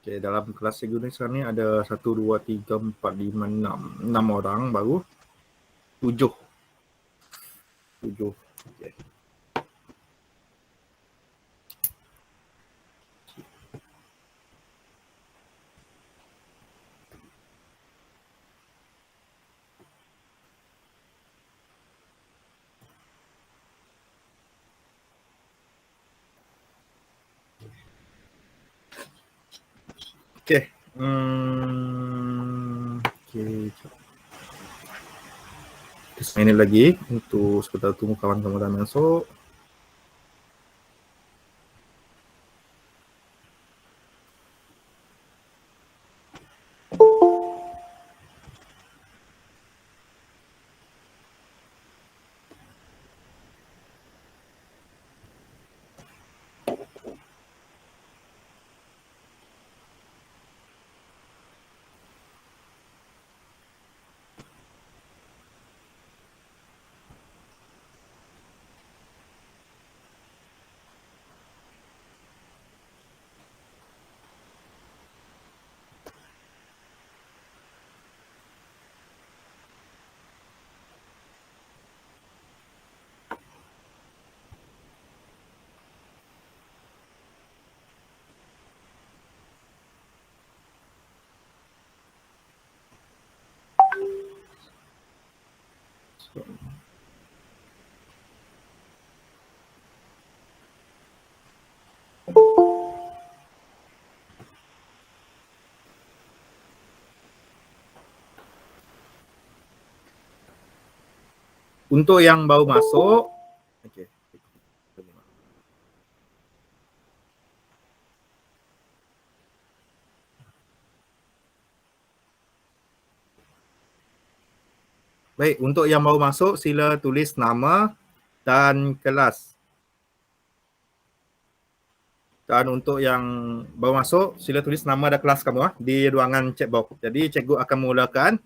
Okay, dalam kelas cikgu ni sekarang ni ada 1, 2, 3, 4, 5, 6. 6 orang baru. 7. Okay. Okay. Okay. Kita mainin lagi untuk sebentar tunggu kawan-kawan masuk. Untuk yang baru masuk, okay. Baik, untuk yang baru masuk sila tulis nama dan kelas. Dan untuk yang baru masuk sila tulis nama dan kelas kamu di ruangan chat box. Jadi cikgu akan mulakan.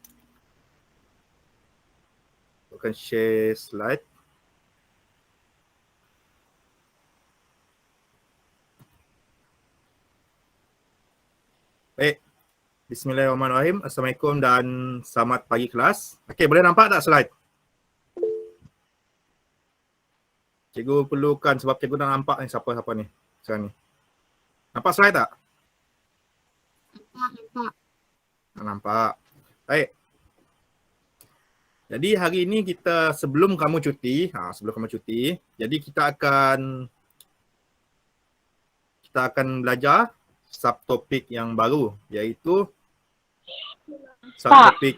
Akan share slide. Baik. Bismillahirrahmanirrahim. Assalamualaikum dan selamat pagi kelas. Okey, boleh nampak tak slide? Cikgu perlukan sebab cikgu dah nampak ni siapa-siapa ni sekarang ni. Nampak slide tak? Nampak. Nampak. Baik. Jadi hari ini kita sebelum kamu cuti, jadi kita akan belajar subtopik yang baru iaitu subtopik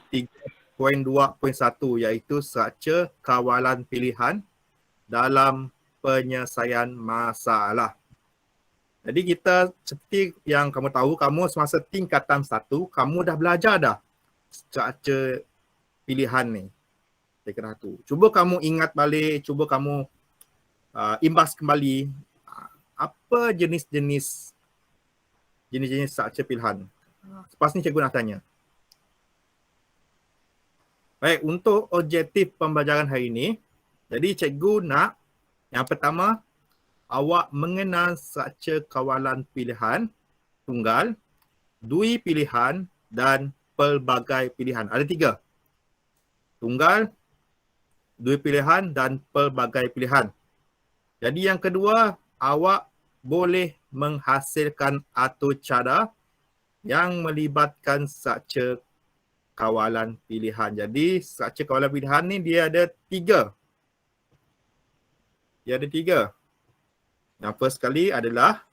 3.2.1 iaitu struktur kawalan pilihan dalam penyelesaian masalah. Jadi kita seperti yang kamu tahu, kamu semasa tingkatan 1, kamu dah belajar dah struktur pilihan ni. Tingkatan 1. Cuba kamu ingat balik, cuba kamu imbas kembali apa jenis-jenis struktur pilihan. Lepas ni cikgu nak tanya. Baik, untuk objektif pembelajaran hari ini, jadi cikgu nak yang pertama, awak mengenal struktur kawalan pilihan tunggal, dui pilihan dan pelbagai pilihan. Ada 3. Tunggal, dui pilihan dan pelbagai pilihan. Jadi yang kedua, awak boleh menghasilkan atur cara yang melibatkan struktur kawalan pilihan. Jadi struktur kawalan pilihan ni dia ada 3. Yang first sekali adalah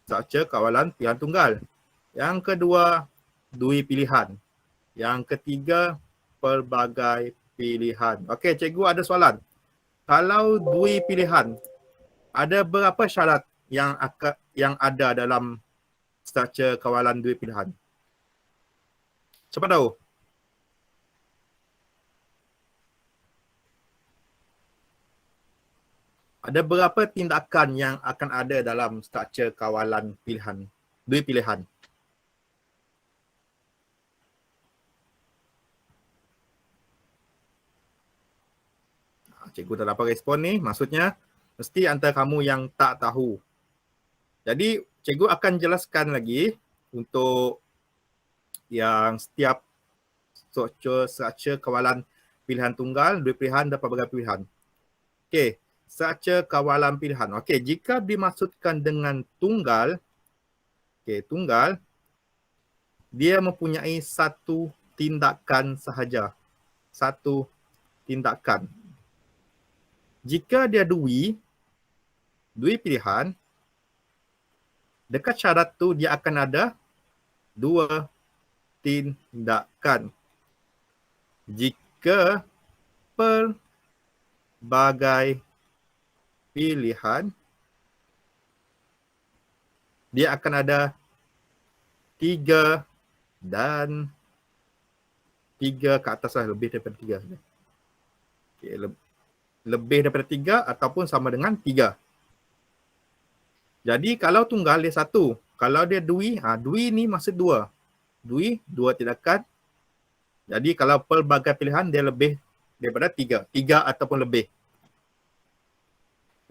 struktur kawalan pilihan tunggal. Yang kedua, dui pilihan. Yang ketiga, pelbagai pilihan. Okey, cikgu ada soalan. Kalau dui pilihan, ada berapa syarat yang ada dalam struktur kawalan dui pilihan? Siapa tahu? Ada berapa tindakan yang akan ada dalam struktur kawalan pilihan, dui pilihan? Cikgu dah dapat respon ni, maksudnya mesti antara kamu yang tak tahu. Jadi cikgu akan jelaskan lagi untuk yang setiap struktur kawalan pilihan tunggal, dua pilihan dan pelbagai pilihan. Okey, struktur kawalan pilihan. Okey, jika dimaksudkan dengan tunggal, tunggal dia mempunyai satu tindakan sahaja. Satu tindakan. Jika dia dua pilihan, dekat syarat tu dia akan ada dua tindakan. Jika pelbagai pilihan, dia akan ada tiga dan tiga ke atas lah, lebih daripada tiga. Lebih daripada tiga ataupun sama dengan tiga. Jadi kalau tunggal dia satu, kalau dia dui ni maksud dua. Dua tindakan. Jadi kalau pelbagai pilihan dia lebih daripada tiga ataupun lebih.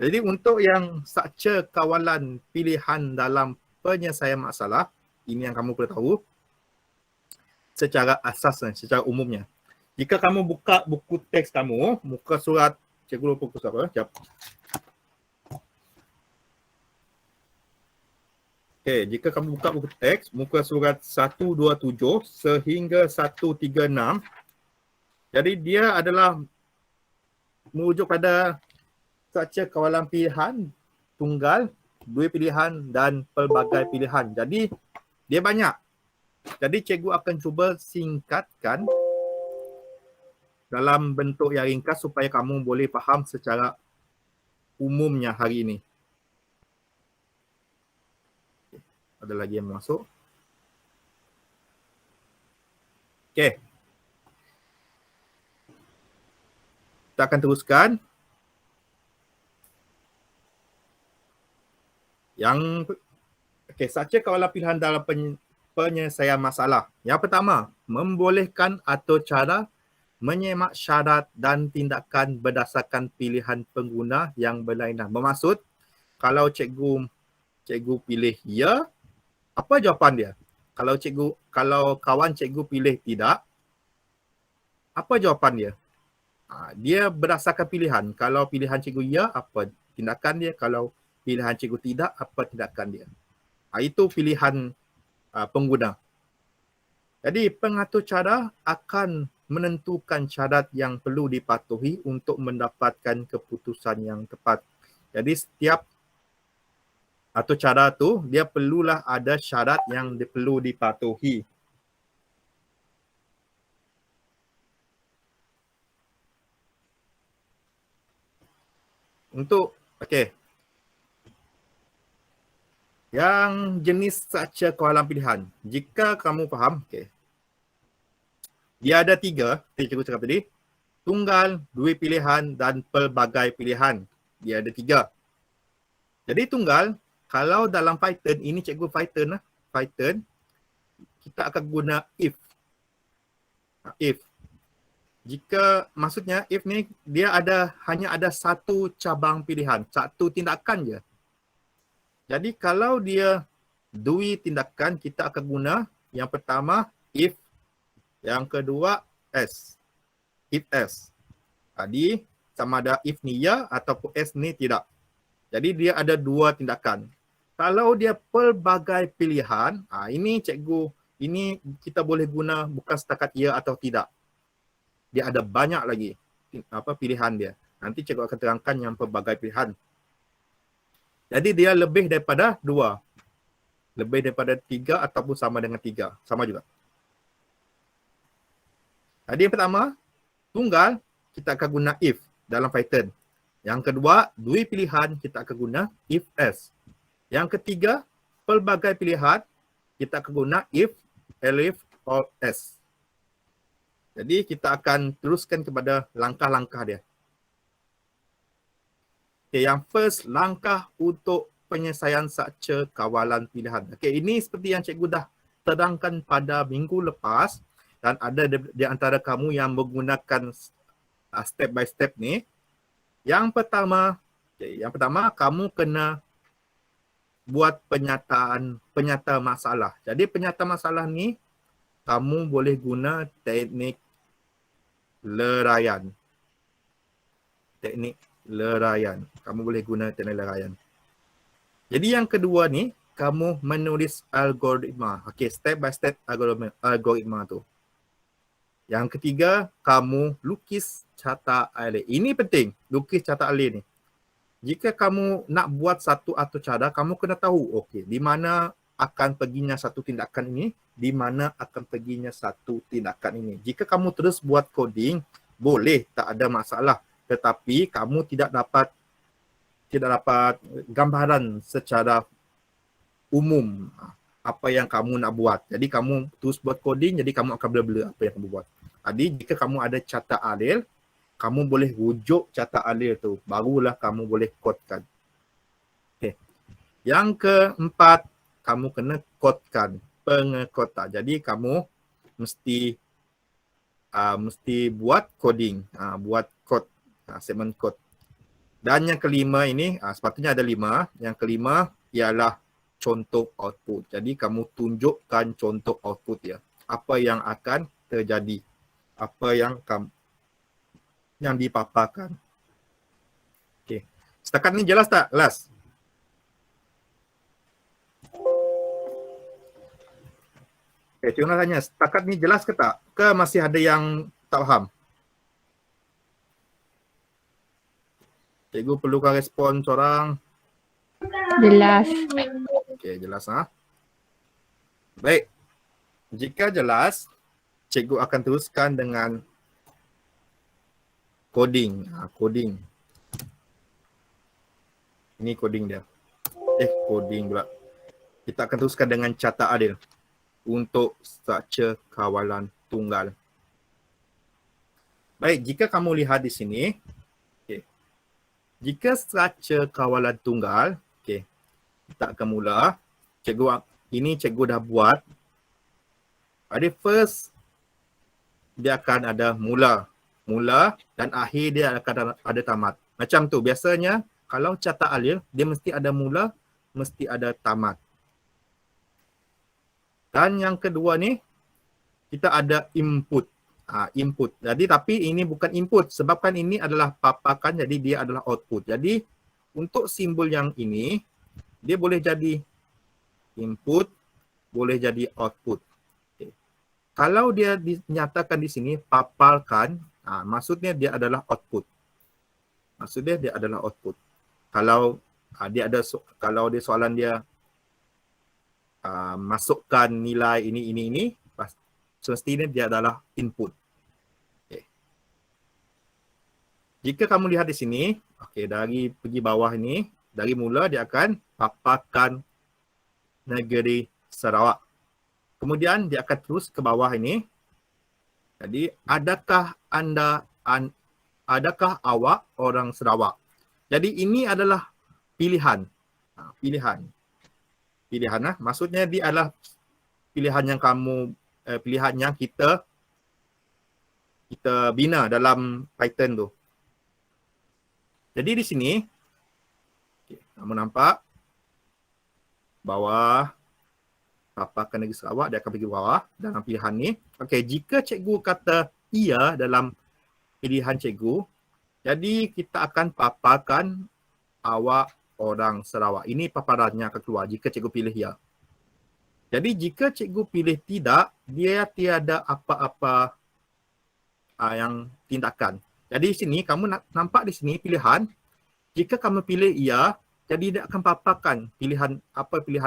Jadi untuk yang struktur kawalan pilihan dalam penyelesaian masalah, ini yang kamu perlu tahu secara asas, secara umumnya. Jika kamu buka buku teks kamu, muka surat, cikgu lupa buku surat apa? Sekejap. Okey, jika kamu buka buku teks, muka surat 127 sehingga 136, jadi dia adalah merujuk pada struktur kawalan pilihan, tunggal, dua pilihan dan pelbagai pilihan. Jadi dia banyak. Jadi cikgu akan cuba singkatkan dalam bentuk yang ringkas supaya kamu boleh faham secara umumnya hari ini. Ada lagi yang masuk? Okey. Kita akan teruskan. Struktur kawalan pilihan dalam penyelesaian masalah. Yang pertama, membolehkan atau cara menyemak syarat dan tindakan berdasarkan pilihan pengguna yang berlainan. Bermaksud, kalau cikgu pilih ya, apa jawapan dia? Kalau kawan cikgu pilih tidak, apa jawapan dia? Dia berdasarkan pilihan. Kalau pilihan cikgu ya, apa tindakan dia? Kalau pilihan cikgu tidak, apa tindakan dia? Itu pilihan pengguna. Jadi pengatur cara akan menentukan syarat yang perlu dipatuhi untuk mendapatkan keputusan yang tepat. Jadi setiap atau cara tu dia perlulah ada syarat yang perlu dipatuhi. Untuk yang jenis struktur kawalan pilihan. Jika kamu faham, dia ada tiga, cikgu cakap tadi. Tunggal, dua pilihan dan pelbagai pilihan. Dia ada tiga. Jadi tunggal, kalau dalam Python, ini cikgu Python, kita akan guna if. If. Jika maksudnya if ni dia hanya ada satu cabang pilihan, satu tindakan je. Jadi kalau dia dua tindakan, kita akan guna yang pertama if, yang kedua else. If else. Tadi sama ada if ni ya ataupun else ni tidak. Jadi dia ada dua tindakan. Kalau dia pelbagai pilihan, ini kita boleh guna bukan setakat ya atau tidak. Dia ada banyak lagi pilihan dia. Nanti cikgu akan terangkan yang pelbagai pilihan. Jadi dia lebih daripada dua. Lebih daripada tiga ataupun sama dengan tiga. Sama juga. Jadi yang pertama, tunggal, kita akan guna if dalam Python. Yang kedua, dua pilihan, kita akan guna if else. Yang ketiga, pelbagai pilihan, kita akan guna if, elif, or else. Jadi kita akan teruskan kepada langkah-langkah dia. Yang first, langkah untuk penyelesaian struktur kawalan pilihan. Ini seperti yang cikgu dah terangkan pada minggu lepas dan ada di antara kamu yang menggunakan step by step ni. Yang pertama, kamu kena buat penyata masalah. Jadi penyata masalah ni kamu boleh guna teknik leraian. Teknik leraian. Kamu boleh guna teknik leraian. Jadi yang kedua ni, kamu menulis algoritma. Okey, step by step algoritma tu. Yang ketiga, kamu lukis carta alir. Ini penting, lukis carta alir ni. Jika kamu nak buat satu atau cara, kamu kena tahu, okey, di mana akan perginya satu tindakan ini, di mana akan perginya satu tindakan ini. Jika kamu terus buat coding, boleh, tak ada masalah. Tetapi kamu tidak dapat gambaran secara umum apa yang kamu nak buat. Jadi kamu terus buat coding, jadi kamu akan blur-blur apa yang kamu buat. Jadi jika kamu ada carta alir, kamu boleh rujuk carta alir tu, barulah kamu boleh codekan. Okay. Yang keempat, kamu kena codekan pengekotak. Jadi kamu mesti buat coding, buat code, segmen code. Dan yang kelima ini, sepatutnya ada 5. Yang kelima ialah contoh output. Jadi kamu tunjukkan contoh output ya. Apa yang akan terjadi. Apa yang dipaparkan. Okey. Setakat ni jelas tak, Las? Okey, cikgu nak tanya, setakat ni jelas ke tak? Ke masih ada yang tak faham? Cikgu perlukan respon seorang. Jelas. Okey, jelas Baik. Jika jelas, cikgu akan teruskan dengan coding. Coding. Ini coding dia. Coding pula. Kita akan teruskan dengan carta adil untuk struktur kawalan tunggal. Baik, jika kamu lihat di sini, jika struktur kawalan tunggal, kita akan mula. Cikgu dah buat. Pada first, dia akan ada mula dan akhir dia akan ada tamat. Macam tu, biasanya kalau carta alir, dia mesti ada mula, mesti ada tamat. Dan yang kedua ni, kita ada input. Input. Jadi tapi ini bukan input sebabkan ini adalah papakan, jadi dia adalah output. Jadi untuk simbol yang ini, dia boleh jadi input, boleh jadi output. Kalau dia dinyatakan di sini paparkan, maksudnya dia adalah output. Maksudnya dia adalah output. Kalau kalau dia soalan dia masukkan nilai ini, semestinya dia adalah input. Jika kamu lihat di sini, dari pergi bawah ini, dari mula dia akan paparkan negeri Sarawak. Kemudian dia akan terus ke bawah ini. Jadi, adakah awak orang Sarawak? Jadi ini adalah pilihan. Pilihan. Maksudnya dia adalah pilihan yang pilihan yang kita bina dalam Python tu. Jadi di sini, kamu nampak bawah, paparkan negeri Sarawak, dia akan pergi bawah dalam pilihan ni. Jika cikgu kata iya dalam pilihan cikgu, jadi kita akan paparkan awak orang Sarawak. Ini paparannya akan keluar jika cikgu pilih ya. Jadi jika cikgu pilih tidak, dia tiada apa-apa yang tindakan. Jadi di sini kamu nampak di sini pilihan. Jika kamu pilih iya, jadi dia akan paparkan pilihan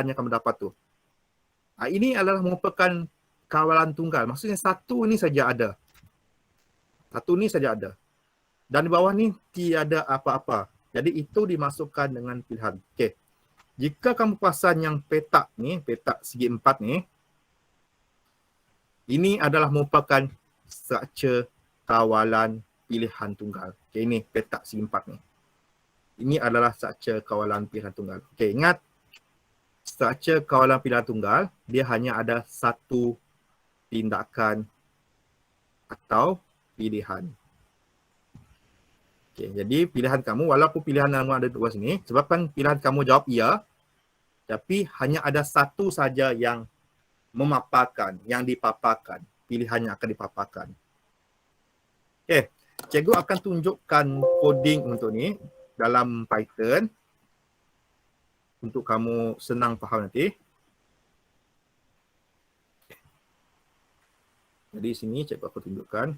yang kamu dapat tu. Ini adalah merupakan kawalan tunggal. Maksudnya satu ni saja ada. Dan di bawah ni tiada apa-apa. Jadi itu dimasukkan dengan pilihan. Jika kamu perasan yang petak ni, petak segi empat ni, ini adalah merupakan struktur kawalan pilihan tunggal. Ini petak segi empat ni. Ini adalah struktur kawalan pilihan tunggal. Ingat, struktur kawalan pilihan tunggal, dia hanya ada satu tindakan atau pilihan. Jadi pilihan kamu, walaupun pilihan kamu ada dua sini, sebabkan pilihan kamu jawab iya, Tapi hanya ada satu saja yang memaparkan, yang dipaparkan. Pilihannya akan dipaparkan. Okey, cikgu akan tunjukkan coding untuk ni dalam Python untuk kamu senang faham nanti. Jadi sini cikgu akan tunjukkan.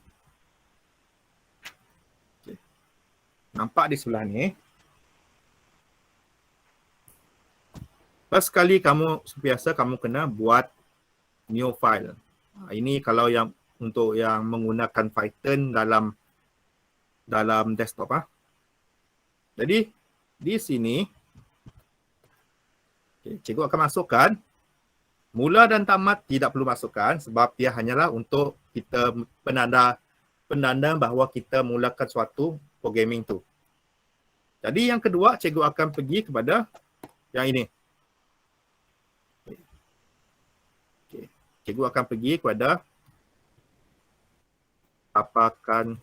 Okay. Nampak di sebelah ni. First kali kamu biasa kamu kena buat new file. Ini kalau yang untuk yang menggunakan Python dalam desktop. Jadi di sini cikgu akan masukkan mula dan tamat tidak perlu masukkan sebab dia hanyalah untuk kita penanda bahawa kita mulakan suatu programming tu. Jadi yang kedua cikgu akan pergi kepada yang ini. Cikgu akan pergi kepada paparkan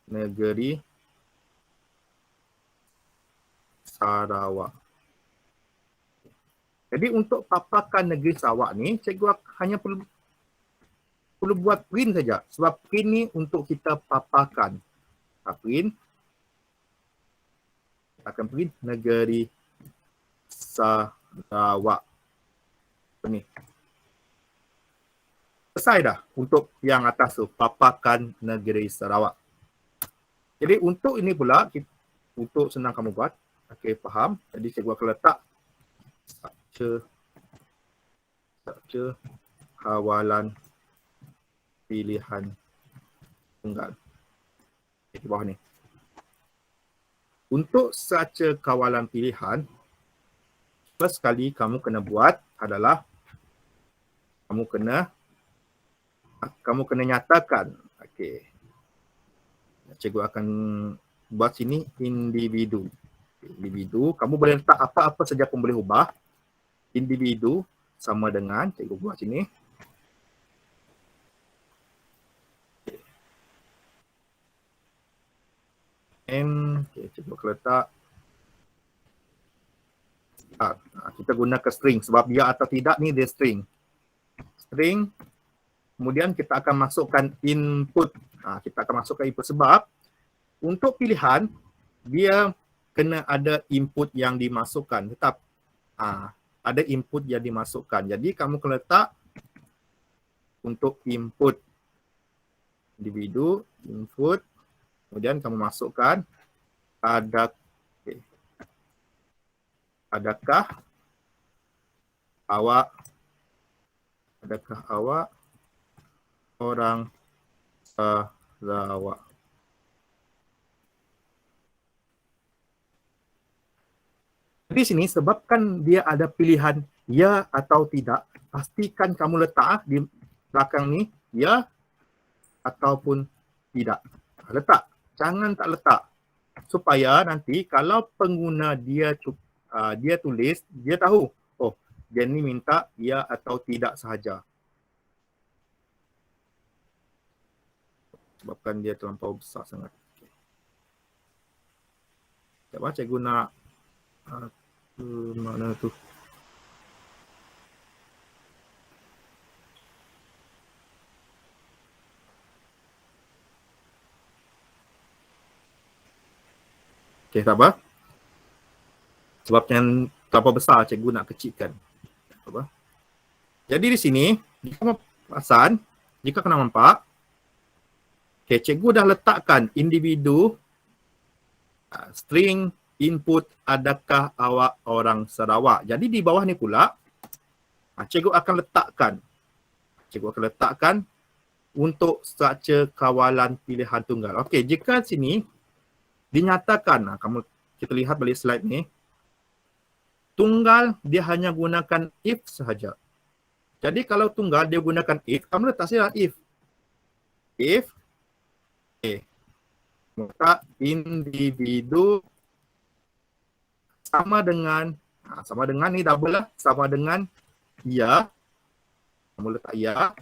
negeri Sarawak. Jadi untuk paparkan negeri Sarawak ni, cikgu hanya perlu buat print saja. Sebab print ni untuk kita paparkan. Print. Kita akan print negeri Sarawak. Ni. Selesai dah untuk yang atas tu, paparkan negeri Sarawak. Jadi untuk ini pula, untuk senang kamu buat, okey, faham. Jadi cikgu akan letak structure kawalan pilihan tunggal. Di bawah ni. Untuk structure kawalan pilihan, first kali kamu kena buat adalah kamu kena nyatakan. Okey. Cikgu akan buat sini individu. Individu, kamu boleh letak apa-apa saja pun boleh ubah. Individu sama dengan, cikgu buat sini. Cikgu akan letak. Kita gunakan string sebab ya atau tidak ni dia string. String. Kemudian kita akan masukkan input. Kita akan masukkan input sebab untuk pilihan dia kena ada input yang dimasukkan. Tetap ada input yang dimasukkan. Jadi kamu kena letak untuk input individu, input. Kemudian kamu masukkan adakah awak orang Sarawak. Di sini sebabkan dia ada pilihan ya atau tidak, pastikan kamu letak di belakang ni ya ataupun tidak. Letak, jangan tak letak. Supaya nanti kalau pengguna dia tulis, dia tahu, oh dia ni minta ya atau tidak sahaja. Sebabkan dia terlampau besar sangat. Sekejap cikgu nak mana tu? Okey, tak apa. Sebab yang terlampau besar, cikgu nak kecilkan. Tak apa. Jadi di sini, jika kamu perasan, jika kena nampak, okey, cikgu dah letakkan individu, string, input, adakah awak orang Sarawak. Jadi di bawah ni pula, cikgu akan letakkan untuk struktur kawalan pilihan tunggal. Okey, jika sini dinyatakan, kita lihat balik slide ni, tunggal dia hanya gunakan if sahaja. Jadi kalau tunggal dia gunakan if, kamu letak sini if. If, maka individu sama dengan ni double lah, sama dengan ya. Kamu letak ya.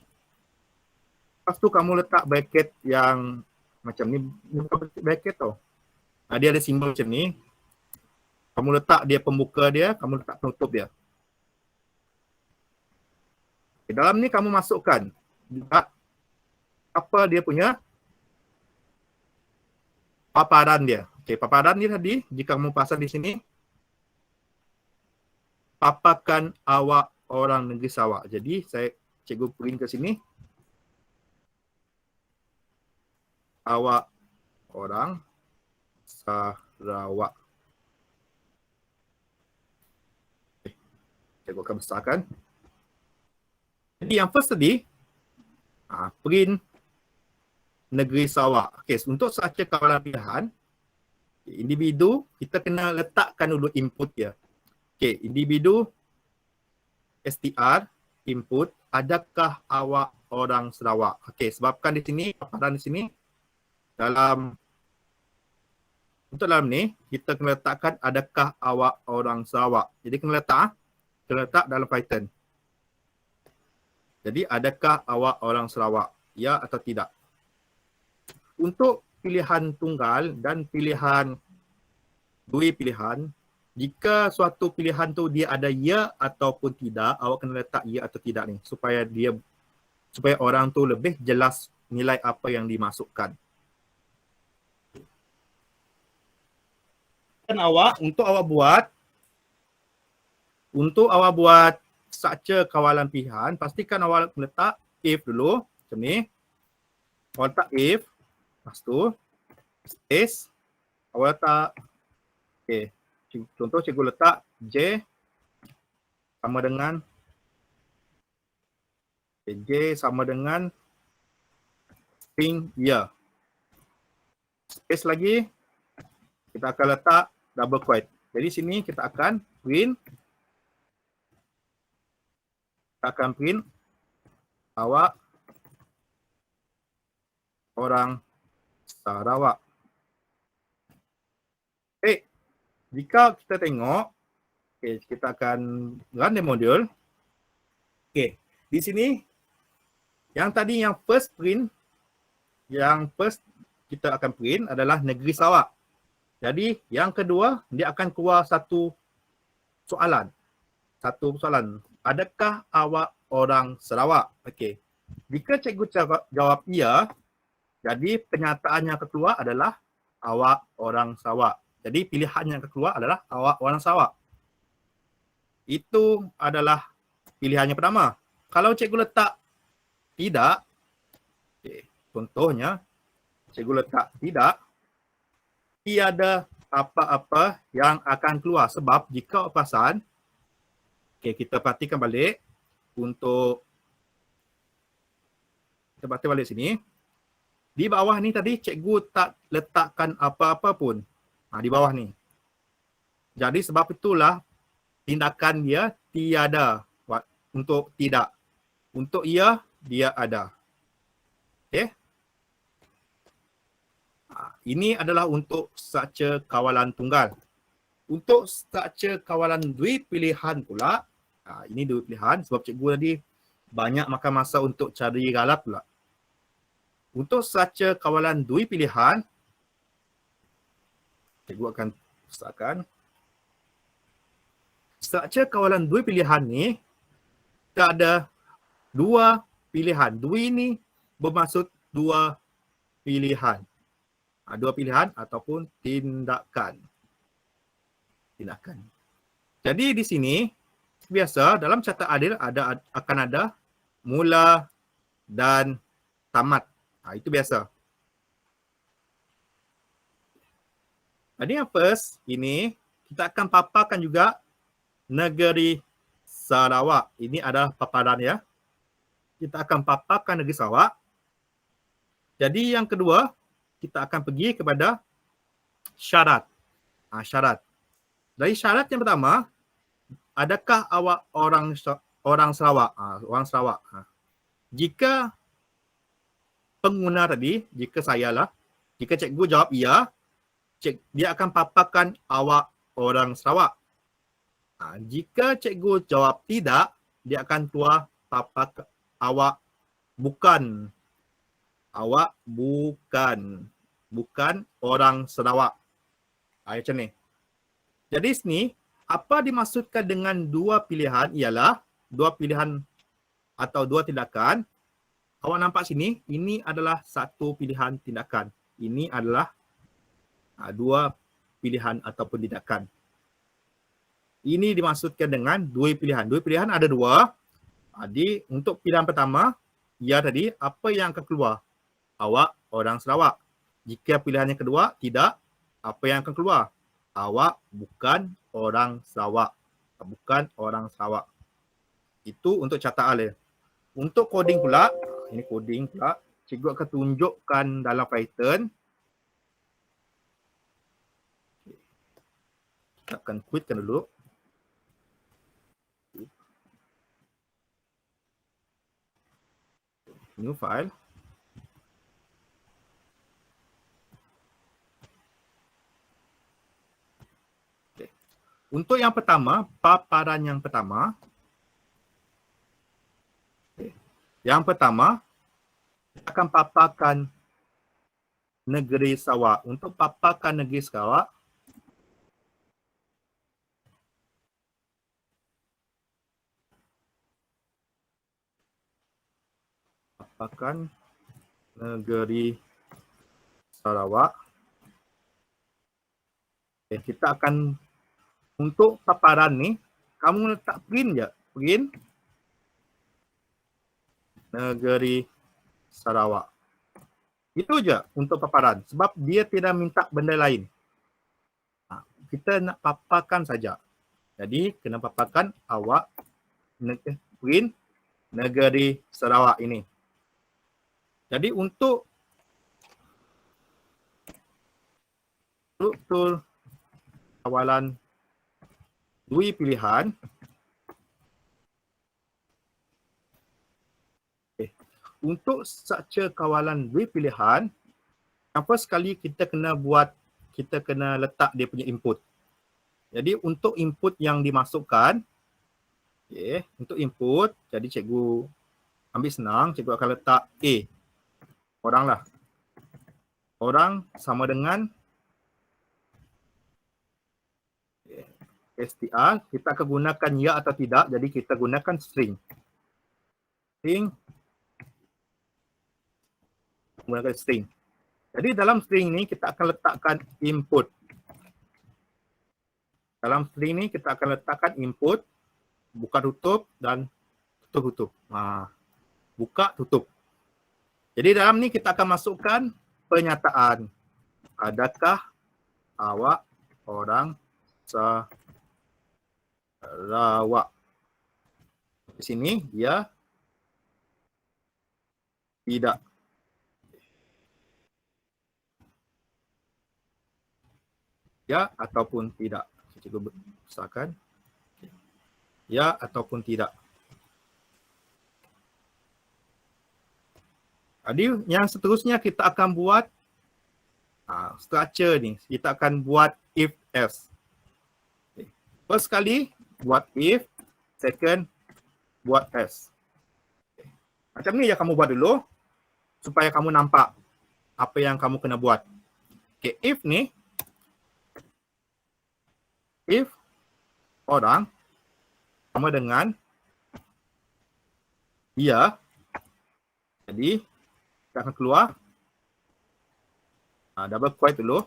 Lepas tu kamu letak bracket yang macam ni, bracket tau. Dia ada simbol macam ni. Kamu letak dia pembuka dia, kamu letak penutup dia. Okay, dalam ni kamu masukkan juga apa dia punya paparan dia. Okay, paparan ni tadi, jika kamu pasang di sini, paparkan awak orang negeri Sarawak. Jadi, cikgu print ke sini. Awak orang Sarawak. Okay, cikgu akan besarkan. Jadi, yang first tadi, print negeri Sarawak. Okay, untuk sahaja kawalan pilihan, individu, kita kena letakkan dulu input dia. Okay, individu, STR, input, adakah awak orang Sarawak? Okay, sebabkan di sini, paparan di sini, untuk dalam ni, kita kena letakkan adakah awak orang Sarawak. Jadi kena letak dalam Python. Jadi adakah awak orang Sarawak? Ya atau tidak? Untuk pilihan tunggal dan pilihan dua pilihan, jika suatu pilihan tu dia ada ya ataupun tidak, awak kena letak ya atau tidak ni supaya orang tu lebih jelas nilai apa yang dimasukkan. Dan untuk awak buat structure kawalan pilihan, pastikan awak letak if dulu macam ni. Awak letak if, lepas tu space, awak letak, okay, contoh cikgu letak J sama dengan J sama dengan string year. Space lagi, kita akan letak double quote. Jadi sini kita akan print awak orang Sarawak. Jika kita tengok, kita akan run the module. Di sini, yang tadi yang first kita akan print adalah negeri Sarawak. Jadi, yang kedua, dia akan keluar satu soalan. Adakah awak orang Sarawak? Okey. Jika cikgu jawab ya, jadi penyataan yang keluar adalah awak orang Sarawak. Jadi pilihan yang keluar adalah awak orang Sarawak. Itu adalah pilihan yang pertama. Kalau cikgu letak tidak, contohnya cikgu letak tidak, tiada apa-apa yang akan keluar. Sebab jika awak perasan, kita perhatikan balik untuk kita perhatikan balik sini. Di bawah ni tadi cikgu tak letakkan apa-apa pun. Di bawah ni. Jadi sebab itulah tindakan dia tiada. Untuk tidak. Untuk ya, dia ada. Okay. Ini adalah untuk structure kawalan tunggal. Untuk structure kawalan dua pilihan pula, ini dua pilihan sebab cikgu tadi banyak makan masa untuk cari galat pula. Untuk structure kawalan dua pilihan, cikgu akan pusatkan. Struktur kawalan dua pilihan ni, kita ada dua pilihan. Dua ini bermaksud dua pilihan. Dua pilihan ataupun tindakan. Jadi di sini, biasa dalam catat adil akan ada mula dan tamat. Itu biasa. Jadi yang first, ini kita akan paparkan juga negeri Sarawak. Ini adalah paparan ya. Kita akan paparkan negeri Sarawak. Jadi yang kedua, kita akan pergi kepada syarat. Syarat. Dari syarat yang pertama, adakah awak orang Sarawak? Orang Sarawak. Jika pengguna tadi, jika saya lah, jika cikgu jawab ya, dia akan paparkan awak orang Sarawak. Jika cikgu jawab tidak, dia akan keluar papak awak bukan. Awak bukan orang Sarawak. Macam ni. Jadi sini, apa dimaksudkan dengan dua pilihan ialah dua pilihan atau dua tindakan. Awak nampak sini, ini adalah satu pilihan tindakan. Ini adalah dua pilihan ataupun tindakan. Ini dimaksudkan dengan dua pilihan. Dua pilihan ada dua. Jadi untuk pilihan pertama, ya tadi, apa yang akan keluar? Awak orang Sarawak. Jika pilihan yang kedua, tidak, apa yang akan keluar? Awak bukan orang Sarawak. Bukan orang Sarawak. Itu untuk catat dia. Untuk coding pula, ini coding pula, cikgu akan tunjukkan dalam Python. Kita akan quitkan dulu. New file. Okay. Untuk yang pertama, paparan yang pertama. Okay. Yang pertama, kita akan paparkan negeri Sarawak. Untuk paparkan negeri Sarawak, paparkan negeri Sarawak. Okay, kita akan, untuk paparan ni, kamu letak print je. Print negeri Sarawak. Itu je untuk paparan. Sebab dia tidak minta benda lain. Kita nak paparkan saja. Jadi, kena paparkan awak print negeri Sarawak ini. Jadi, untuk struktur kawalan dua pilihan, untuk struktur kawalan dua pilihan, apa sekali kita kena buat, kita kena letak dia punya input. Jadi untuk input yang dimasukkan, untuk input, jadi cikgu ambil senang, cikgu akan letak A. Orang lah. Orang sama dengan str, kita akan gunakan ya atau tidak, jadi kita gunakan string. String. Menggunakan string. Jadi dalam string ni kita akan letakkan input. Dalam string ni kita akan letakkan input, buka tutup dan tutup tutup. Buka tutup. Jadi dalam ni kita akan masukkan pernyataan. Adakah awak orang Sarawak? Di sini dia tidak. Ya ataupun tidak. Cikgu besarkan. Ya ataupun tidak. Jadi yang seterusnya kita akan buat structure ni. Kita akan buat if else. First kali buat if, second buat else. Macam ni je kamu buat dulu supaya kamu nampak apa yang kamu kena buat. Okay, if ni, if orang sama dengan dia, jadi kita akan keluar double quote dulu.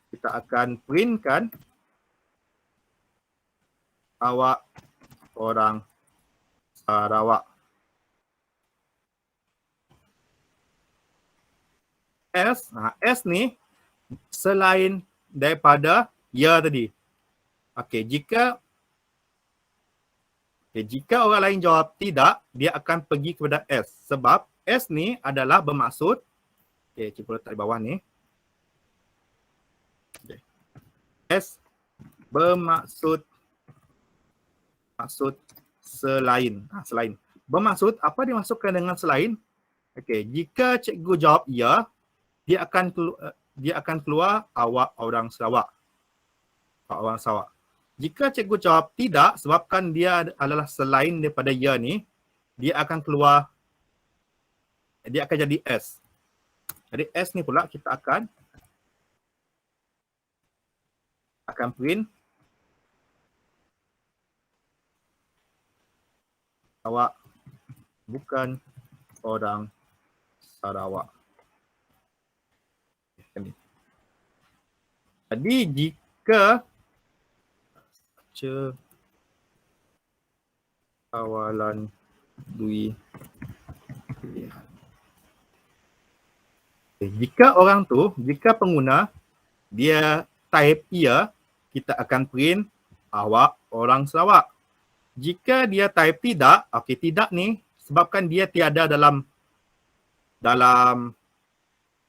Kita akan printkan awak orang Sarawak. S ni selain daripada ya tadi. Okey, jika orang lain jawab tidak, dia akan pergi kepada S. Sebab S ni adalah bermaksud, cikgu letak di bawah ni. S bermaksud selain. Selain. Bermaksud, apa dimasukkan dengan selain? Jika cikgu jawab ya, dia akan keluar awak orang Sarawak. Orang Sarawak. Jika cikgu jawab tidak, sebabkan dia adalah selain daripada ya ni, dia akan keluar, dia akan jadi S. Jadi S ni pula kita akan akan print awak bukan orang Sarawak. Jadi jika kawalan dui pilihan. Jika pengguna dia type ya, kita akan print awak orang Sarawak. Jika dia type tidak, tidak ni sebabkan dia tiada dalam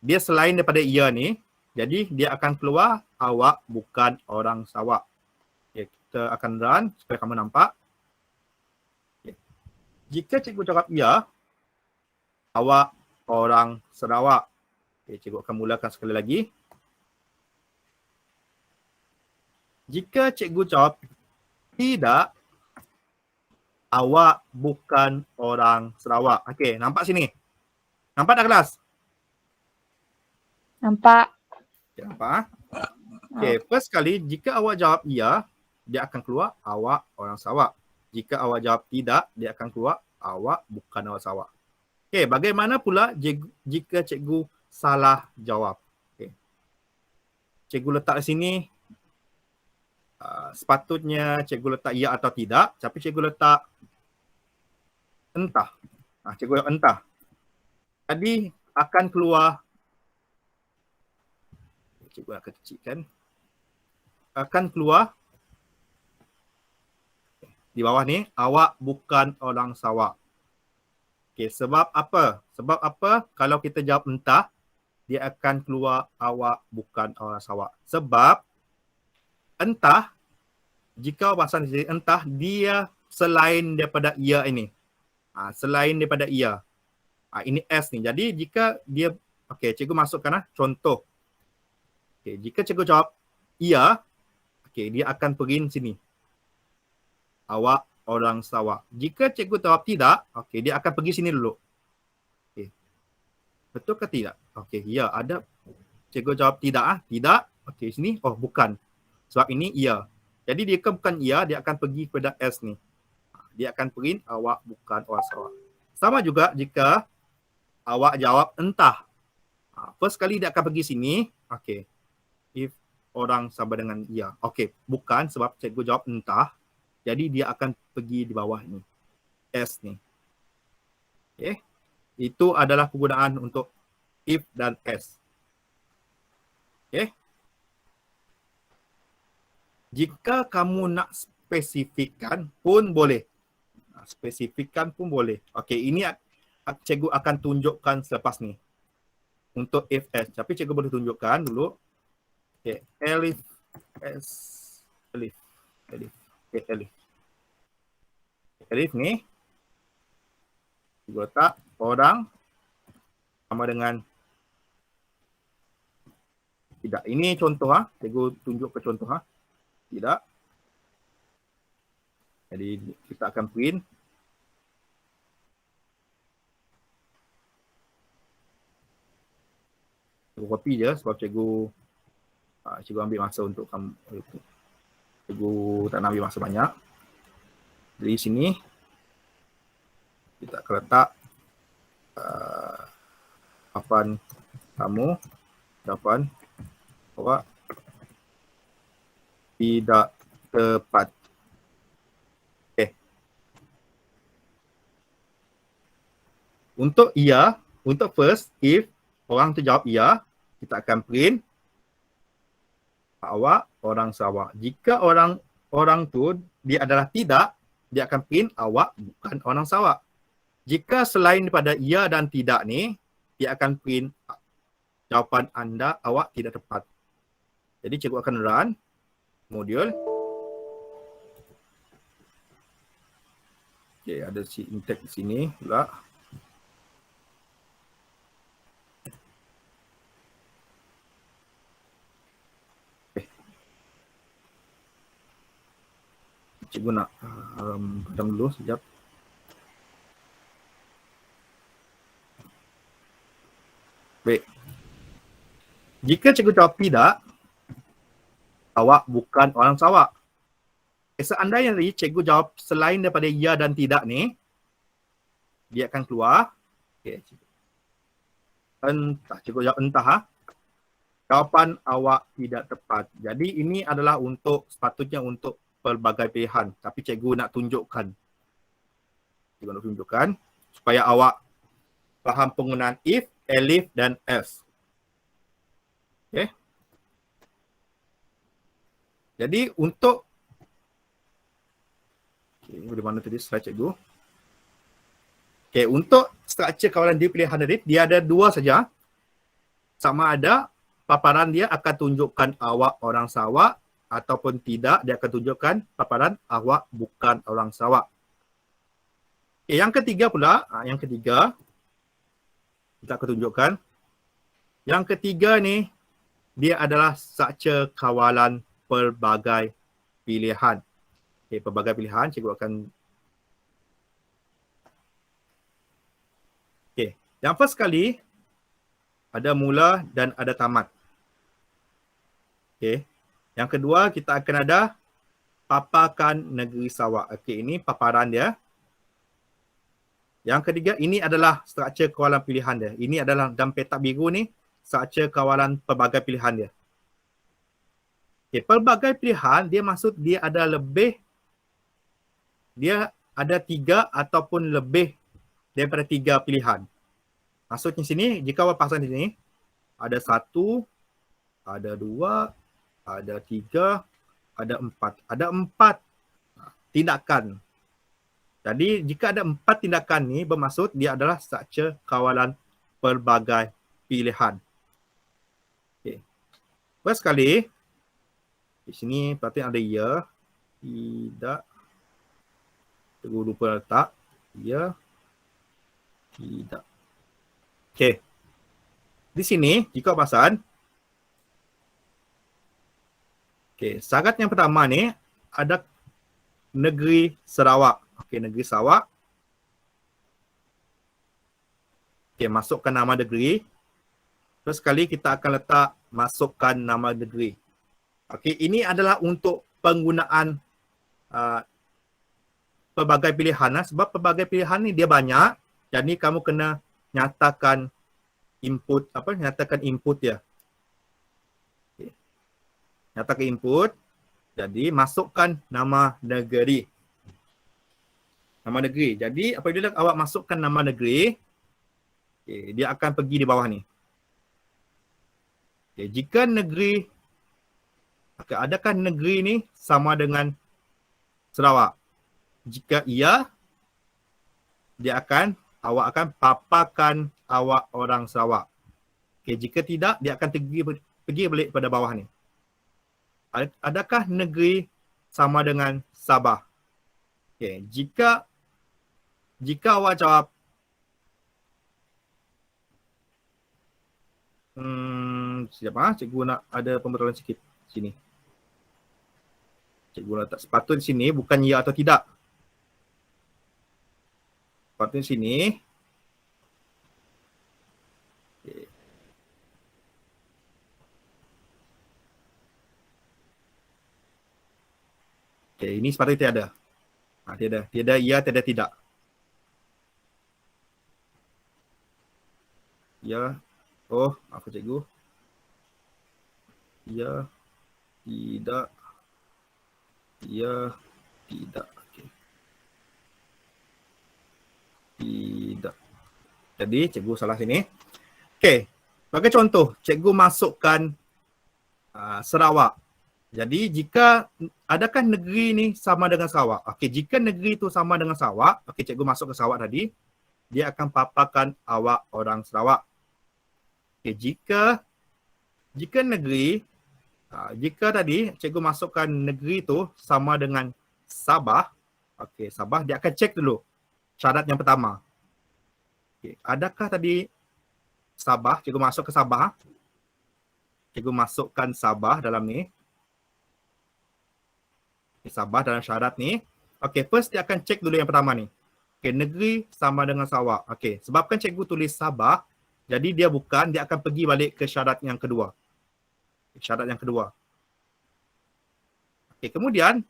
dia selain daripada ya ni, jadi dia akan keluar awak bukan orang Sarawak. Kita akan run supaya kamu nampak. Jika cikgu cakap ya, awak orang Sarawak. Cikgu akan mulakan sekali lagi. Jika cikgu jawab tidak, awak bukan orang Sarawak. Okey, nampak sini? Nampak tak kelas? Nampak. Nampak? Okey, first kali jika awak jawab ya, dia akan keluar awak orang Sarawak. Jika awak jawab tidak, dia akan keluar awak bukan orang Sarawak. Okey, bagaimana pula jika cikgu salah jawab? Okey. Cikgu letak di sini sepatutnya cikgu letak ya atau tidak, tapi cikgu letak entah. Cikgu entah. Jadi akan keluar, cikgu akan kecilkan, akan keluar di bawah ni, awak bukan orang Sarawak. Okey, sebab apa? Sebab apa kalau kita jawab entah, dia akan keluar awak bukan orang Sarawak. Sebab entah, jika bahasa sendiri entah, dia selain daripada ia ini. Selain daripada ia. Ini S ni. Jadi jika dia, cikgu masukkan contoh. Jika cikgu jawab ia, dia akan pergi sini. Awak orang Sarawak. Jika cikgu jawab tidak, dia akan pergi sini dulu. Betul ke tidak? Ya, ada. Cikgu jawab tidak. Tidak. Sini. Bukan. Sebab ini ia. Jadi dia bukan ia, dia akan pergi kepada S ni. Dia akan print awak bukan orang Sarawak. Sama juga jika awak jawab entah. First kali dia akan pergi sini. If orang sama dengan ia. Bukan sebab cikgu jawab entah. Jadi dia akan pergi di bawah ni. S ni. Itu adalah penggunaan untuk if dan S. Jika kamu nak spesifikkan pun boleh. Spesifikkan pun boleh. Ini cikgu akan tunjukkan selepas ni. Untuk if S. Tapi cikgu boleh tunjukkan dulu. Elif S. Elif. Elif ni. Cikgu letak orang sama dengan tidak. Ini contoh. Cikgu tunjuk ke contoh. Tidak. Jadi kita akan print. Cikgu copy je sebab cikgu ambil masa untuk kamu. Cikgu tak nak ambil masa banyak. Dari sini kita akan letak jawapan kamu, jawapan awak tidak tepat. Untuk iya, untuk first, if orang tu jawab iya, kita akan print awak orang Sarawak. Jika orang tu dia adalah tidak, dia akan print awak bukan orang Sarawak. Jika selain daripada iya dan tidak ni, dia akan print jawapan anda awak tidak tepat. Jadi cikgu akan run modul. Ada si intake di sini pula. Cikgu nak padam dulu sekejap. Baik. Jika cikgu jawab tidak, awak bukan orang Sarawak. Seandainya tadi cikgu jawab selain daripada ya dan tidak ni, dia akan keluar. Okay. Entah, cikgu jawab entah. Jawapan awak tidak tepat. Jadi ini adalah sepatutnya untuk pelbagai pilihan. Tapi cikgu nak tunjukkan. Cikgu nak tunjukkan supaya awak faham penggunaan if, elif dan else. Okay. Jadi untuk di mana tadi slide cikgu? Okay, untuk struktur kawalan di pilihan tadi, dia ada dua saja. Sama ada paparan dia akan tunjukkan awak orang Sarawak ataupun tidak, dia akan tunjukkan paparan awak bukan orang Sarawak. Okay, yang ketiga pula, kita akan tunjukkan. Yang ketiga ni, dia adalah struktur kawalan pelbagai pilihan. Okay, pelbagai pilihan, cikgu akan. Okay, yang first kali, ada mula dan ada tamat. Okay, yang kedua kita akan ada paparkan negeri Sarawak. Okay, ini paparan dia. Yang ketiga, ini adalah struktur kawalan pilihan dia. Ini adalah dalam petak biru ni, struktur kawalan pelbagai pilihan dia. Okay, pelbagai pilihan, dia maksud dia ada lebih, dia ada 3 ataupun lebih daripada 3 pilihan. Maksudnya sini, jika awak pasang di sini, ada 1, ada 2, ada 3, ada 4. Ada 4 tindakan. Jadi jika ada 4 tindakan ni, bermaksud dia adalah struktur kawalan pelbagai pilihan. Okay. First sekali, di sini perhatian ada ya, tidak, cikgu lupa letak, ya, tidak. Okay. Di sini, jika pasang, okay, syarat yang pertama ni, ada negeri Sarawak. Okay, negeri Sarawak. Okay, masukkan nama negeri. Terus sekali kita akan letak masukkan nama negeri. Okay, ini adalah untuk penggunaan pelbagai pilihan. Sebab pelbagai pilihan ni dia banyak. Jadi kamu kena nyatakan input, nyatakan input dia. Okay. Nyatakan input. Jadi masukkan nama negeri. Nama negeri. Jadi apabila awak masukkan nama negeri, okay, dia akan pergi di bawah ni. Okay, jika negeri, okay, adakah negeri ni sama dengan Sarawak? Jika iya, awak akan paparkan awak orang Sarawak. Okay, jika tidak, dia akan pergi balik pada bawah ni. Adakah negeri sama dengan Sabah? Okay, jika awak jawab siapa? Cikgu nak ada pembetulan sikit sini. Cikgu letak sepatutnya sini bukan ya atau tidak. Sepatutnya sini. Okay. Okay, ini sepatutnya tiada. Tiada ya, tiada tidak. Ya. Oh, apa cikgu? Ya, tidak. Ya, tidak. Okay. Tidak. Jadi, cikgu salah sini. Okey. Sebagai contoh, cikgu masukkan Sarawak. Jadi, adakah negeri ni sama dengan Sarawak? Okey, jika negeri itu sama dengan Sarawak, okey, cikgu masuk ke Sarawak tadi, dia akan paparkan awak orang Sarawak. Okay, jika negeri, jika tadi cikgu masukkan negeri tu sama dengan Sabah, okay, Sabah, dia akan cek dulu syarat yang pertama. Okay, adakah tadi Sabah, cikgu masuk ke Sabah, cikgu masukkan Sabah dalam ni. Okay, Sabah dalam syarat ni. Okay, first dia akan cek dulu yang pertama ni. Okay, negeri sama dengan Sarawak. Okay, sebabkan cikgu tulis Sabah, jadi dia akan pergi balik ke syarat yang kedua. Syarat yang kedua. Okey, kemudian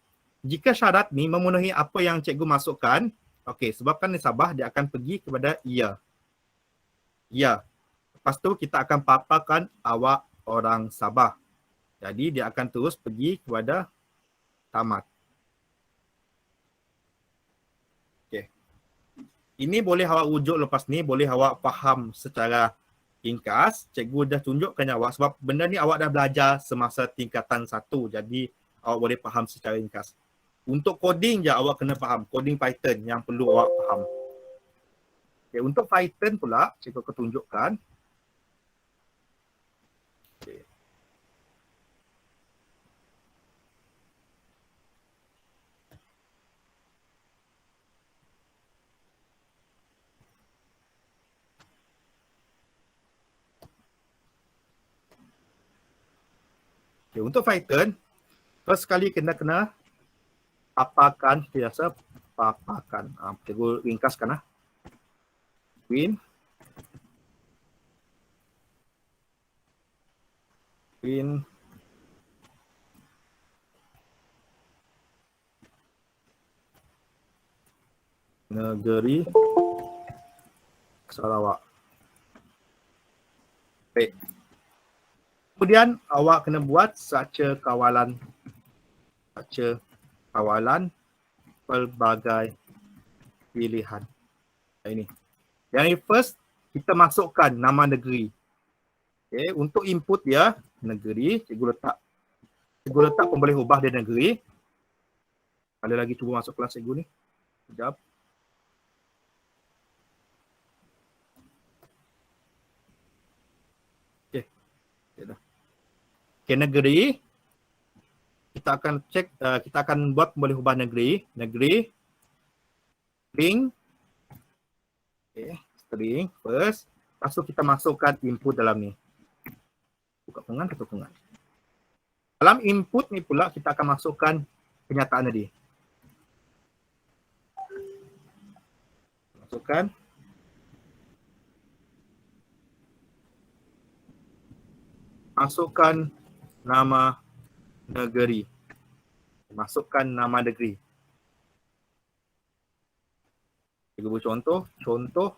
jika syarat ni memenuhi apa yang cikgu masukkan, okey, sebabkan ni Sabah, dia akan pergi kepada ya. Ya. Lepas tu kita akan paparkan awak orang Sabah. Jadi dia akan terus pergi kepada tamat. Okey. Ini boleh awak rujuk lepas ni, boleh awak faham secara ringkas. Cikgu dah tunjukkan awak sebab benda ni awak dah belajar semasa tingkatan 1. Jadi awak boleh faham secara ringkas. Untuk coding je awak kena faham. Coding Python yang perlu awak faham. Okay, untuk Python pula, cikgu akan tunjukkan. Okay. Okay, untuk Python, first sekali kena paparkan, biasa paparkan. Cikgu ringkaskan . Win negeri Sarawak. Baik. Kemudian awak kena buat structure kawalan pelbagai pilihan. Ini. Yang first, kita masukkan nama negeri. Okay, untuk input dia, negeri, cikgu letak pun boleh ubah dia negeri. Ada lagi cuba masuk kelas cikgu ni. Sekejap. Okay, negeri. Kita akan cek, kita akan buat boleh ubah negeri. Negeri. String. Okay, string first. Lepas tu kita masukkan input dalam ni. Buka pengan, tutup pengan. Dalam input ni pula kita akan masukkan kenyataan tadi. Masukkan. Masukkan nama negeri. Masukkan nama negeri. Cikgu beri contoh. Contoh.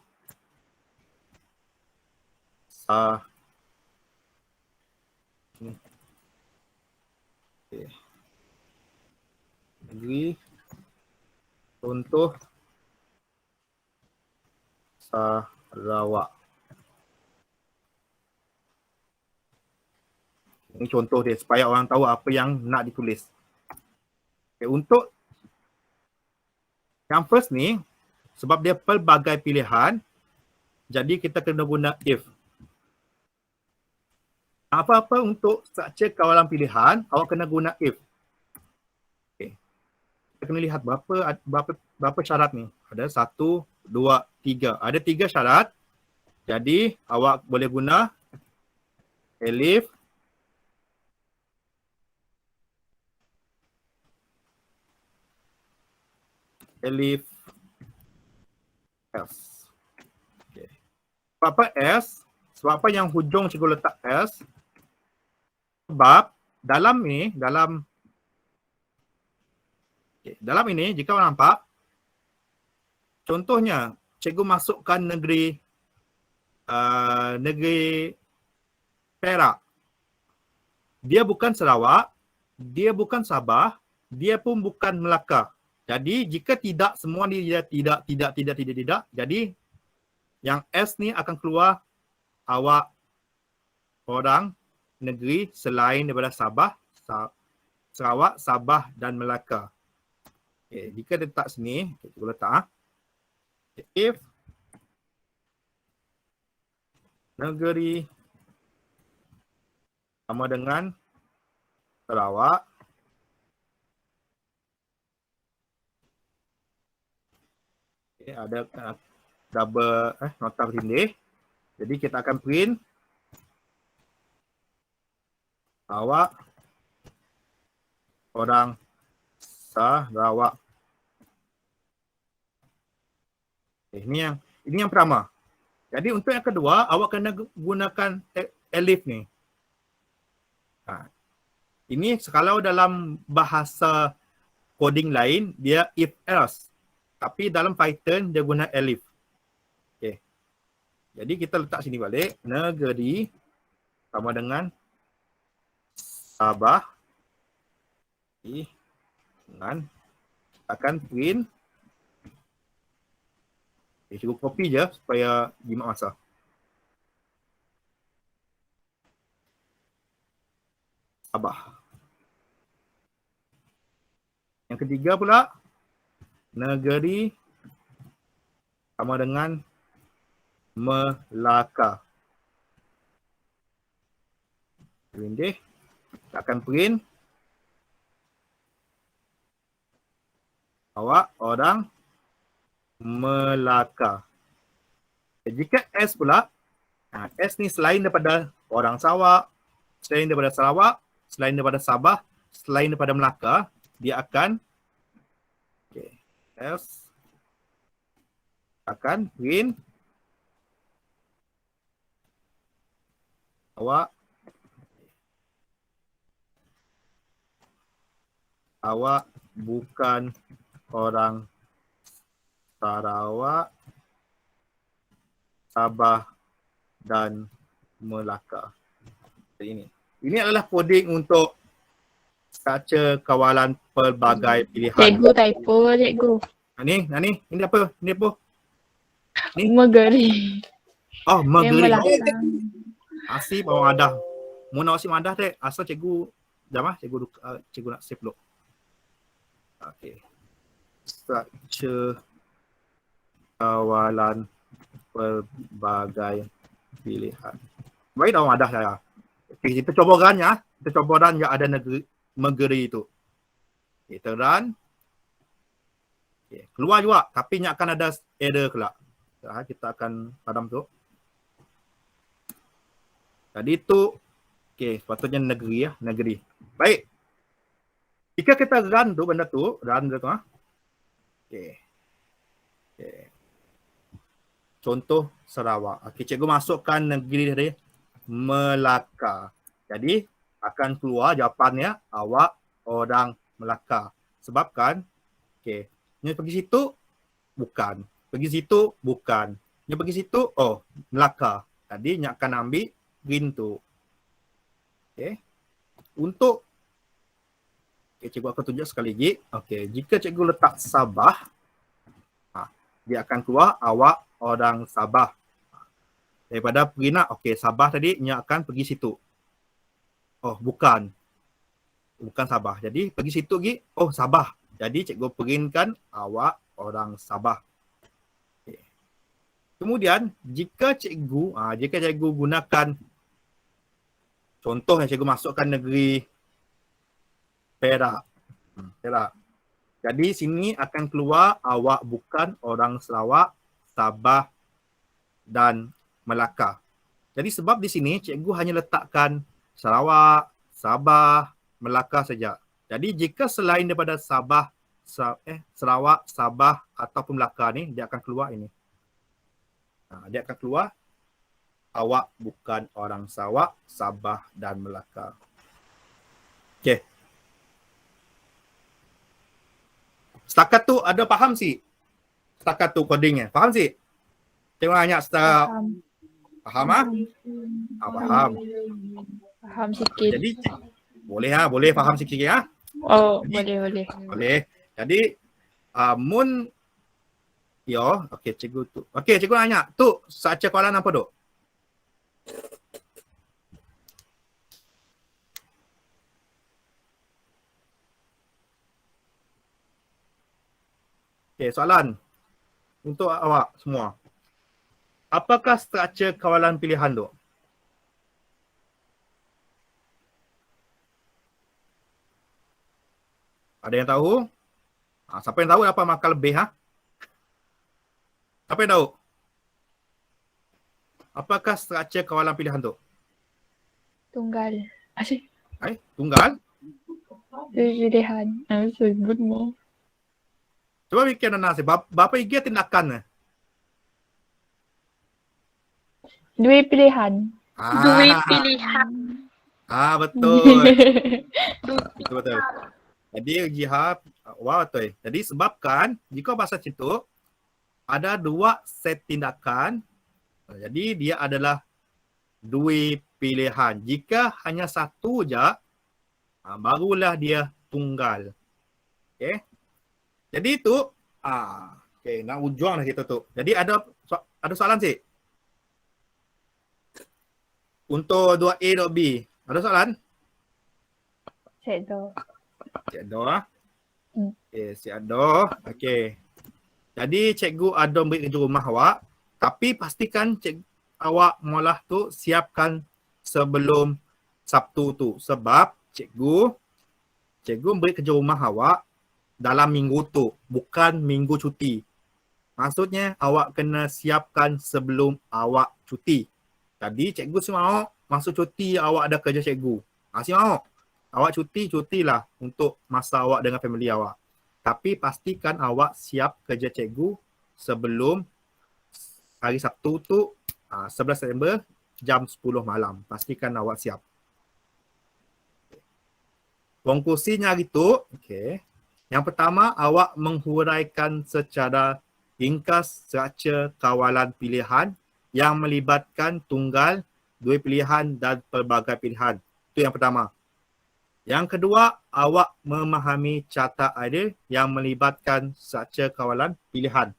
Okay. Negeri. Contoh. Sarawak. Ini contoh dia supaya orang tahu apa yang nak ditulis. Okay, untuk yang first ni, sebab dia pelbagai pilihan, jadi kita kena guna if. Apa-apa untuk structure kawalan pilihan, awak kena guna if. Okay. Kita kena lihat berapa syarat ni. Ada 1, 2, 3. Ada 3 syarat. Jadi awak boleh guna elif, S. Okay. Sebab apa S? Sebab apa yang hujung cikgu letak S? Sebab dalam ni, dalam ini, jika awak nampak, contohnya cikgu masukkan negeri Perak. Dia bukan Sarawak, dia bukan Sabah, dia pun bukan Melaka. Jadi jika tidak, semua ni dia tidak. Jadi yang S ni akan keluar awak orang negeri selain daripada Sarawak, Sabah dan Melaka. Okay, jika dia letak sini, kita letak if negeri sama dengan Sarawak, okay, ada double nota bertindih. Jadi kita akan print awak orang Sarawak. Okay, ini yang pertama. Jadi untuk yang kedua, awak kena gunakan elif ni. Ini kalau dalam bahasa coding lain, dia if else. Tapi dalam Python, dia guna elif. Okay. Jadi kita letak sini balik. Negeri sama dengan Sabah. Okay. Dengan akan print. Okay, cukup copy je supaya jimat masa. Sabah. Yang ketiga pula, negeri sama dengan Melaka. Print. Akan print. Awak orang Melaka. Jika S pula, S ni selain daripada orang Sarawak, selain daripada Sarawak, selain daripada Sabah, selain daripada Melaka, dia akan S akan print awak bukan orang Sarawak, Sabah dan Melaka. Ini adalah coding untuk struktur kawalan pelbagai pilihan. Cikgu typo, cikgu. Ini apa? Ini apa? Ni? Megeri. Oh, Megeri. Melaka. Asif orang Adah. Mau nak Asif Adah dek. Asal cikgu, jam cikgu nak save dulu. Okey. Struktur kawalan pelbagai pilihan. Baik dah orang Adah saya. Okey, kita cuba run ya. Kita cuba run yang ada negeri Megeri itu. Kita run. Okay. Keluar juga, tapi ni akan ada error kelak. Kita akan padam tu. Tadi tu, okay, sepatutnya negeri ya, negeri. Baik. Jika kita run tu, benda tu, run tu ha. Okay. Okay. Contoh Sarawak. Okay, cikgu masukkan negeri tadi, Melaka. Jadi, akan keluar jawapannya, awak orang Melaka. Sebabkan, okay, ni pergi situ, bukan. Pergi situ, bukan. Ni pergi situ, oh, Melaka. Tadi, ni akan ambil green tu. Okay. Untuk, okay, cikgu akan tunjuk sekali lagi. Okay, jika cikgu letak Sabah, dia akan keluar awak orang Sabah. Daripada pergi nak, okay, Sabah tadi, ni akan pergi situ. Oh, bukan. Bukan Sabah. Jadi, pergi situ lagi, oh, Sabah. Jadi, cikgu printkan awak orang Sabah. Okay. Kemudian, jika cikgu gunakan, contoh yang cikgu masukkan negeri Perak. Perak. Jadi, sini akan keluar awak bukan orang Sarawak, Sabah dan Melaka. Jadi, sebab di sini, cikgu hanya letakkan Sarawak, Sabah, Melaka saja. Jadi jika selain daripada Sarawak, Sabah ataupun Melaka ni, dia akan keluar ini. Dia akan keluar awak bukan orang Sarawak, Sabah dan Melaka. Okey. Setakat tu ada faham si? Setakat tu codingnya. Faham si? Tengok banyak secara faham ah? Faham. Faham sikit. Jadi boleh faham sikit ya. Oh, Jadi, boleh. Jadi mun yo, okey cikgu tu. Okey, cikgu tanya, tu struktur kawalan apa tu? Okey, soalan untuk awak semua. Apakah struktur kawalan pilihan tu? Ada yang tahu? Siapa yang tahu dapat markah lebih ha? Siapa yang tahu? Apakah struktur kawalan pilihan tu? Tunggal. Asyik. Tunggal? Pilihan. So good mo. Cuba fikir Nana, berapa igi tindakan? Dua pilihan. Dua pilihan. Betul. Betul. Jadi Jiha, wah betul. Jadi sebabkan jika bahasa situ ada dua set tindakan, jadi dia adalah dua pilihan. Jika hanya satu je, barulah dia tunggal. Okey. Jadi itu okey, nak ujung dah kita tu. Jadi ada soalan sih? Untuk 2A, 2B. Ada soalan? Cik Do. Cik Ado. Hmm. Okey, Cik Ado. Okey. Jadi cikgu ada beri kerja rumah awak, tapi pastikan awak mula tu siapkan sebelum Sabtu tu. Sebab cikgu beri kerja rumah awak dalam minggu tu, bukan minggu cuti. Maksudnya awak kena siapkan sebelum awak cuti. Jadi cikgu si mahu masa cuti awak ada kerja cikgu. Si mahu. Awak cutilah untuk masa awak dengan family awak. Tapi pastikan awak siap kerja cikgu sebelum hari Sabtu tu 11 September jam 10 malam. Pastikan awak siap. Konklusinya gitu. Okey. Yang pertama, awak menghuraikan secara ringkas struktur kawalan pilihan yang melibatkan tunggal, dua pilihan dan pelbagai pilihan. Itu yang pertama. Yang kedua, awak memahami carta ideal yang melibatkan struktur kawalan pilihan.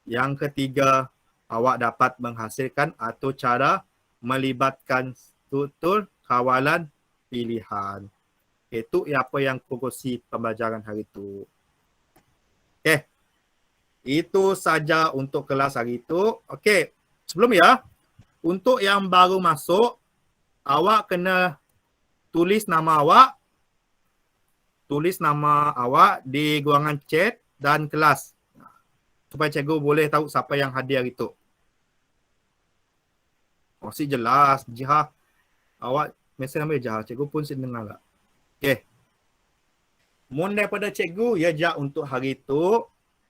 Yang ketiga, awak dapat menghasilkan atau cara melibatkan struktur kawalan pilihan. Itu apa yang kongsi pembelajaran hari itu. Okey. Itu saja untuk kelas hari itu. Okey. Sebelum ya, untuk yang baru masuk, awak kena tulis nama awak di guangan chat dan kelas. Supaya cikgu boleh tahu siapa yang hadir itu. Si jelas. Jiha. Awak mesej nama Jiha. Cikgu pun dengar tak? Okey. Mohon daripada cikgu, ya je untuk hari itu.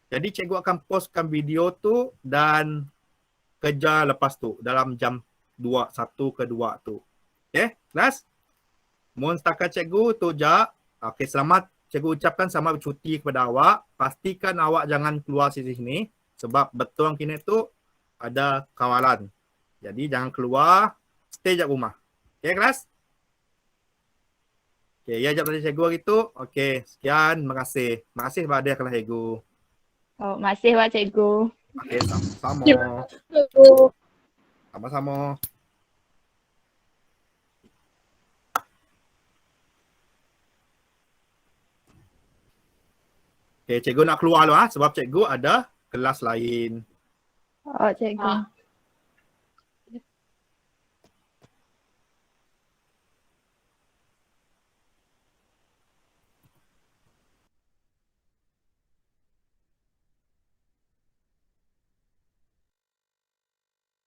Jadi cikgu akan postkan video tu dan kerja lepas tu. Dalam jam 1 ke 2 tu. Okey, kelas? Mohon setakat cikgu tu je. Okey, selamat. Cikgu ucapkan selamat bercuti kepada awak. Pastikan awak jangan keluar sini sebab betul kini tu ada kawalan. Jadi jangan keluar, stay kat rumah. Okey, kelas? Okey, ya jawab tadi cikgu hari tu. Okey, sekian. Terima kasih. Terima kasih kepada kelas cikgu. Oh, masih Pak Cikgu. Okey, sama-sama. Sama-sama. Okey, cikgu nak keluar dulu sebab cikgu ada kelas lain. Oh, Cikgu.